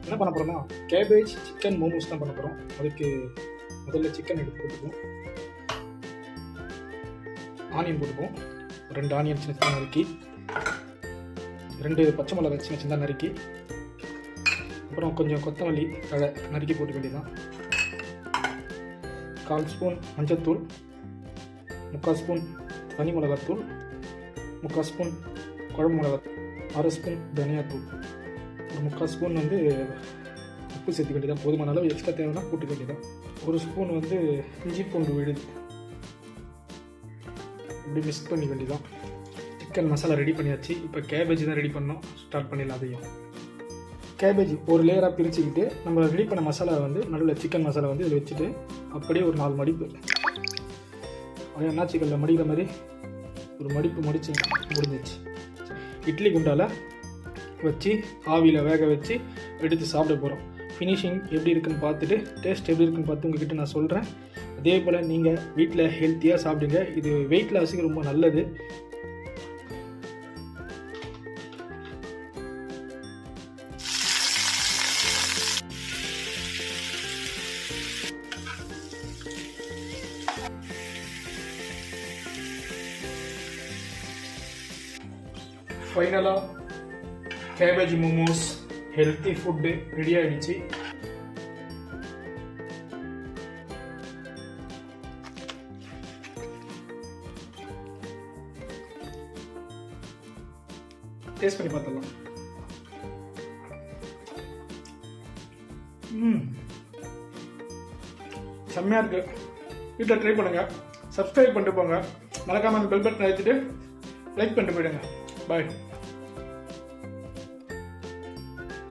என்ன பண்ண போகிறோம்னா கேபேஜ் சிக்கன் மோமோஸ் தான் பண்ண போகிறோம். அதுக்கு முதல்ல சிக்கன் எடுத்து போட்டுப்போம், ஆனியன் போட்டுப்போம், 2 ஆனியன் சின்ன சின்ன நறுக்கி, 2 பச்சை மிளகாய் சின்ன சின்ன நறுக்கி, அப்புறம் கொஞ்சம் கொத்தமல்லி தழை நறுக்கி போட்டுக்க வேண்டியதான். 1/4 ஸ்பூன் மஞ்சள்தூள், 3/4 ஸ்பூன் தனி மிளகாத்தூள், 3/4 ஸ்பூன் குழம்பு மிளகாத்தூள், 1/2 ஸ்பூன் தனியாத்தூள், ஒரு 3/4 ஸ்பூன் வந்து உப்பு சேர்த்துக்க வேண்டியதான். போதுமான அளவு, எக்ஸ்ட்ரா தேவைன்னா போட்டுக்க வேண்டியதான். 1 ஸ்பூன் வந்து இஞ்சி பூண்டு விழுது, இப்படி மிக்ஸ் பண்ணிக்க வேண்டியதான். சிக்கன் மசாலா ரெடி பண்ணியாச்சு. இப்போ கேபேஜ் தான் ரெடி பண்ணோம், ஸ்டார்ட் பண்ணிடலாம். அதையும் கேபேஜ் ஒரு லேயராக பிரிச்சுக்கிட்டு நம்ம ரெடி பண்ண மசாலா வந்து நடுவில் சிக்கன் மசாலா வந்து இதில் வச்சுட்டு அப்படியே ஒரு 4 மடிப்பு, அப்படியே அண்ணாச்சிக்கல்ல மடிக்கிற மாதிரி ஒரு மடிப்பு மடித்து முடிஞ்சிச்சு. இட்லி குண்டால் வச்சு ஆவியில் வேக வச்சு எடுத்து சாப்பிட போகிறோம். ஃபினிஷிங் எப்படி இருக்குன்னு பார்த்துட்டு, டேஸ்ட் எப்படி இருக்குன்னு பார்த்து உங்ககிட்ட நான் சொல்கிறேன். அதே போல் நீங்கள் வீட்டில் ஹெல்த்தியாக சாப்பிடுங்க. இது வெயிட் லாஸுக்கு ரொம்ப நல்லது. ஃபைனலாக cabbage momos healthy food ready ஆகிடுச்சு. டேஸ்ட் பண்ணி பார்த்துடலாம். செம்மையாக இருக்கு. வீட்டில் ட்ரை பண்ணுங்கள், சப்ஸ்கிரைப் பண்ணிட்டு போங்க, மறக்காமல் பெல் பட்டன் அழுத்திட்டு லைக் பண்ணிட்டு போயிடுங்க. பாய்.